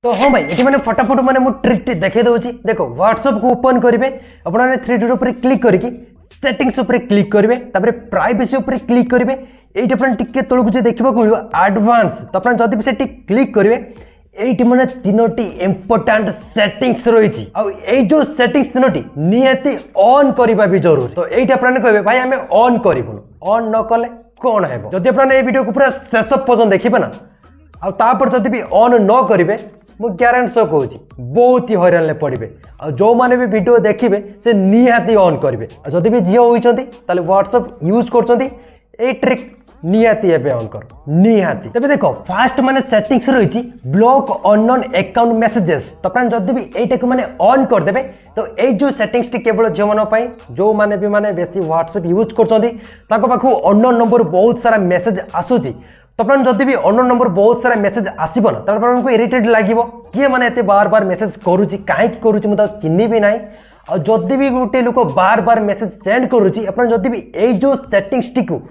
तो हाँ भाई ये मैंने फटाफट मैंने मु ट्रिक देखे दूसरी देखो व्हाट्सएप को ओपन करेंगे अपने थ्री डॉट ऊपर क्लिक करके सेटिंग्स ऊपर क्लिक करेंगे तापर प्राइवेसी ऊपर क्लिक करेंगे ये अपने टिके तौक जो देखा मिले एडवांस तो अपना जब भी से क्लिक करेंगे ये मैंने तीनोटी इंपोर्टाट सेटिंग्स रही जो सेटिंग्स तीनोटी निहाती ऑन करवा भी जरूरी तो ये अपने कहे भाई आम ऑन करूँ ऑन न कले कौन है जब अपने वीडियो को पूरा शेष पर्यटन देखिए ना आपर जब भी ऑन न करेंगे मु ग्यारंटी सो कहूँ बहुत ही हैरान पड़े आ जो मैंने भी वीडियो देखिए से निहाती ऑन करेंगे जदि भी झील होती व्हाट्सएप यूज कर ट्रिक निहाती एबे ऑन कर निहाती तबे देखो फास्ट माने सेटिंग्स रही ब्लॉक अननोन अकाउंट मेसेजेस तो अपन जदि भी एटा को माने ऑन कर देबे तो ए जो सेटिंग्स टी केवल जो मन पई जो माने भी माने बेसी व्हाट्सएप यूज करछंती ताको पाखु अननोन नंबर बहुत सारा मेसेज आसुची तो अपन जदि भी अननोन नंबर बहुत सारा मेसेज आसीबो ना त अपन को इरिटेट लागिवो किए माने एते बार बार मेसेज करूची काहे की करूची म त चिन्नी भी नाही और जदि भी गोटे लोक बार बार मेसेज सेंड करूची अपन जदि भी ए जो सेटिंग्स टी को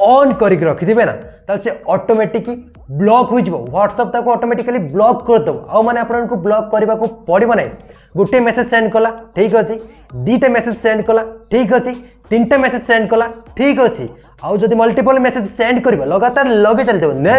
ऑन करके रखिदे ना ताल से ऑटोमेटिक ब्लॉक हो जिवो व्हाट्सएप ताको ऑटोमेटिकली ब्लॉक कर दो आ माने आपन को ब्लॉक करबा को पड़िबो नै गोटे मेसेज सेंड कला ठीक अछि दीटा मेसेज सेंड कला ठीक अछि तीनटा मेसेज सेंड कला ठीक अछि आउ जदि मल्टीपल मेसेज सेंड करबा लगातार लगे चलते ने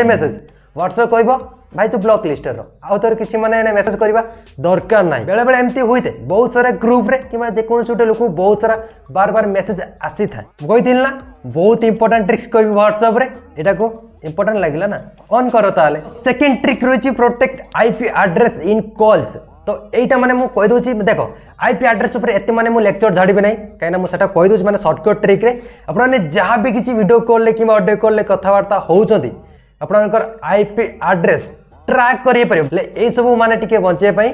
मेसेज व्हाट्सएप कहबो भाई तू ब्लॉक लिस्ट रो आउ तोर किछि माने मेसेज करबा दरकार नाही बेले बेले एमती होइते बहुत सारा ग्रुप रे कि जे कोन छोटे लोक बहुत सारा बार बार मेसेज आसी था कहिथिल ना बहुत इंपोर्टेंट ट्रिक्स कहबी व्हाट्सएप रे एटा को इंपोर्टेंट लागिला ना ऑन करो ताले सेकंड ट्रिक रहिछि protect IP address in calls तो एटा माने मु कहि दोछि देखो आईपी एड्रेस ऊपर एते माने मु लेक्चर झाड़िबे नै काइना मु सेटा कहि दोछि माने शॉर्टकट ट्रिक रे आपने जहां भी किछि वीडियो कॉल ले कि ऑडियो कॉल ले कथावार्ता होउचंती आपनकर आईपी एड्रेस ट्रैक करिए परिबे ए सब माने टिके बंचे पई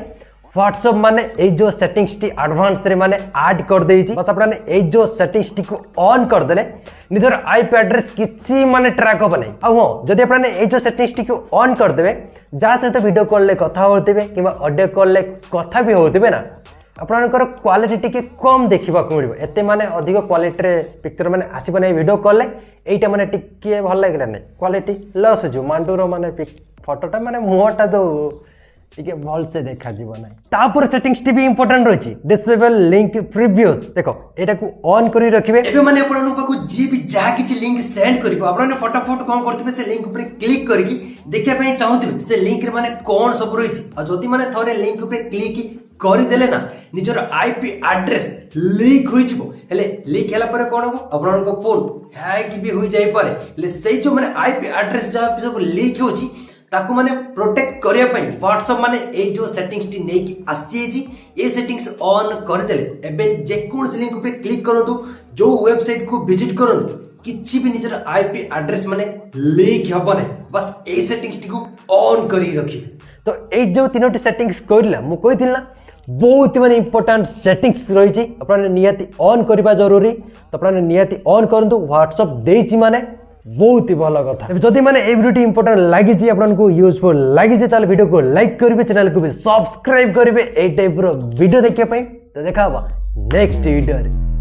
व्हाट्सएप माने ए जो सेटिंग्स टी एडवांस रे माने ऐड कर देछि बस आपने ए जो सेटिंग्स टी को ऑन कर देले निजर आईपी एड्रेस किछि माने ट्रैक हो नै आ हो जदि आपने ए जो सेटिंग्स टी को ऑन कर देबे जा सहित वीडियो कॉल ले कथा होतिबे किबा ऑडियो कॉल ले कथा भी होतिबे ना आपनकर क्वालिटी टिके कम देखिबा को मिलबो एते माने अधिक क्वालिटी रे पिक्चर माने आसीबो नै वीडियो कॉल ले एटा माने टिके भल लागला नै क्वालिटी लॉस जो मांडूरो माने फोटोटा माने मुहटा दो टिके भल से देखा जीवो नै तापर सेटिंग्स टी भी इंपोर्टेंट रहिछि डिसेबल लिंक प्रीवियस देखो एटा को ऑन करी रखिबे एबे माने आपन पाखु जी भी जा किछि लिंक सेंड करबो आपन फटाफट कोन करथिबे से लिंक ऊपर क्लिक करके देखिया पई चाहथिबे से लिंक रे माने कोन सब रहिछि आ जति माने थरे लिंक ऊपर क्लिक करि देले ना निजर आईपी एड्रेस लीक होई जिवो हेले लीक हला परे कोन हो आपन को फोन हैक भी होई जाई पारे ले सेई जो माने आईपी एड्रेस जा सब लीक होछि ताको माने प्रोटेक्ट करिया पई व्हाट्सएप माने ए जो सेटिंग्स टी नै कि आसी जी ए सेटिंग्स ऑन कर देले एबे जे कोन से लिंक पे क्लिक करंतु जो वेबसाइट को विजिट करंतु किछि भी निजर आईपी एड्रेस माने लीक हबो नै बस ए सेटिंग्स टी को ऑन करी रखिबे तो ए जो तीनोटी सेटिंग्स करला मु कहिथिल ना बहुत माने इंपोर्टेंट सेटिंग्स रही अपने निहाती ऑन करबा जरूरी तो अपने निहाती ऑन करंतु व्हाट्सएप देछि माने बहुत ही भल कथा जदि माने ए वीडियो इंपोर्टेंट लागि आपको यूजफुल लागि ताले वीडियो को लाइक करेंगे चैनल को भी सब्सक्राइब करेंगे ए टाइप वीडियो देखिए तो देखा नेक्स्ट वीडियो।